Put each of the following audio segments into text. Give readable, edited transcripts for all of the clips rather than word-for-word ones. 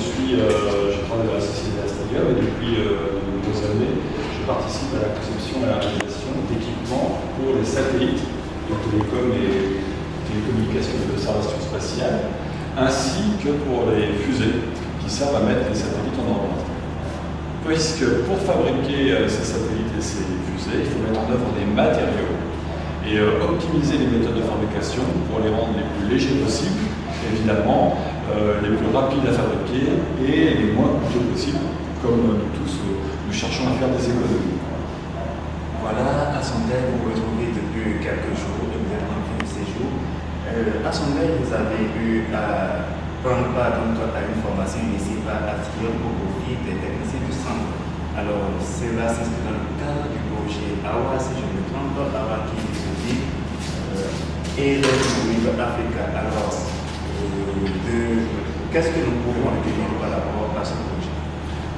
je travaille dans la société Astérium et depuis de nombreuses années, je participe à la conception et à la réalisation d'équipements pour les satellites de télécom et télécommunications et d'observation spatiale, ainsi que pour les fusées qui servent à mettre les satellites en orbite. Puisque pour fabriquer ces satellites et ces fusées, il faut mettre en œuvre des matériaux et optimiser les méthodes de fabrication pour les rendre les plus légers possibles, évidemment, les plus rapides à fabriquer et les moins coûteux possibles, comme nous tous, nous cherchons à faire des économies. Voilà, à Sondel, vous vous retrouvez depuis quelques jours, vous êtes en fin de séjour. À Sondel, vous avez eu à prendre part donc, à une formation initiée par Astérium au profit des techniciens du centre. Alors, cela s'inscrit dans le cadre du projet AWA, si je me trompe, AWA qui étudie et l'économie d'Afrique. Alors, qu'est-ce que nous pouvons dire par rapport à ce projet?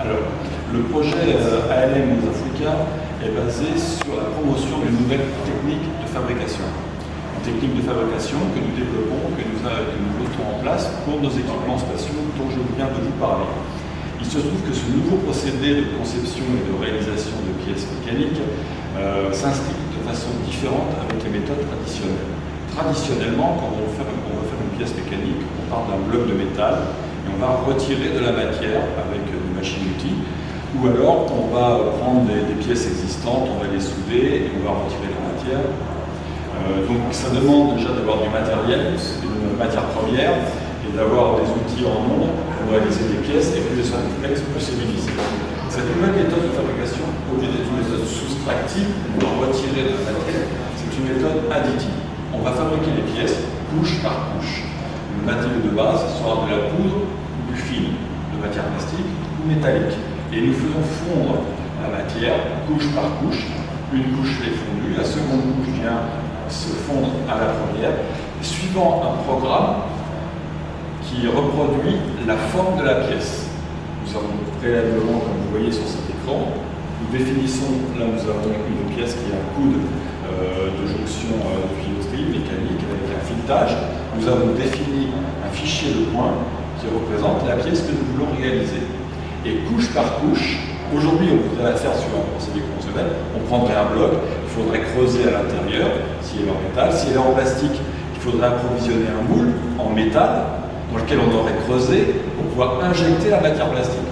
Alors, le projet ALM aux Africa est basé sur la promotion d'une nouvelle technique de fabrication. Une technique de fabrication que nous développons, que nous mettons en place pour nos équipements spatiaux dont je viens de vous parler. Il se trouve que ce nouveau procédé de conception et de réalisation de pièces mécaniques s'inscrit de façon différente avec les méthodes traditionnelles. Traditionnellement, quand on veut faire une pièce mécanique, on part d'un bloc de métal et on va retirer de la matière avec des machines-outils, ou alors on va prendre des pièces existantes, on va les souder et on va retirer la matière. Donc ça demande déjà d'avoir du matériel, une matière première, et d'avoir des outils en nombre pour réaliser des pièces, et plus elles sont complexes, plus c'est difficile. Cette nouvelle méthode de fabrication, au lieu d'être une méthode soustractive, on va retirer de la matière, c'est une méthode additive. On va fabriquer les pièces couche par couche. Le matériau de base sera de la poudre ou du fil, de matière plastique ou métallique. Et nous faisons fondre la matière couche par couche. Une couche est fondue, la seconde couche vient se fondre à la première, suivant un programme qui reproduit la forme de la pièce. Nous avons préalablement, comme vous voyez sur cet écran, nous définissons, là nous avons une pièce qui a un coude de jonction de tuyauterie mécanique avec un filetage. Nous avons défini un fichier de points qui représente la pièce que nous voulons réaliser. Et couche par couche, aujourd'hui on voudrait la faire sur un procédé conventionnel, on prendrait un bloc, il faudrait creuser à l'intérieur, si elle est en métal, si elle est en plastique, il faudrait approvisionner un moule en métal dans lequel on aurait creusé pour pouvoir injecter la matière plastique.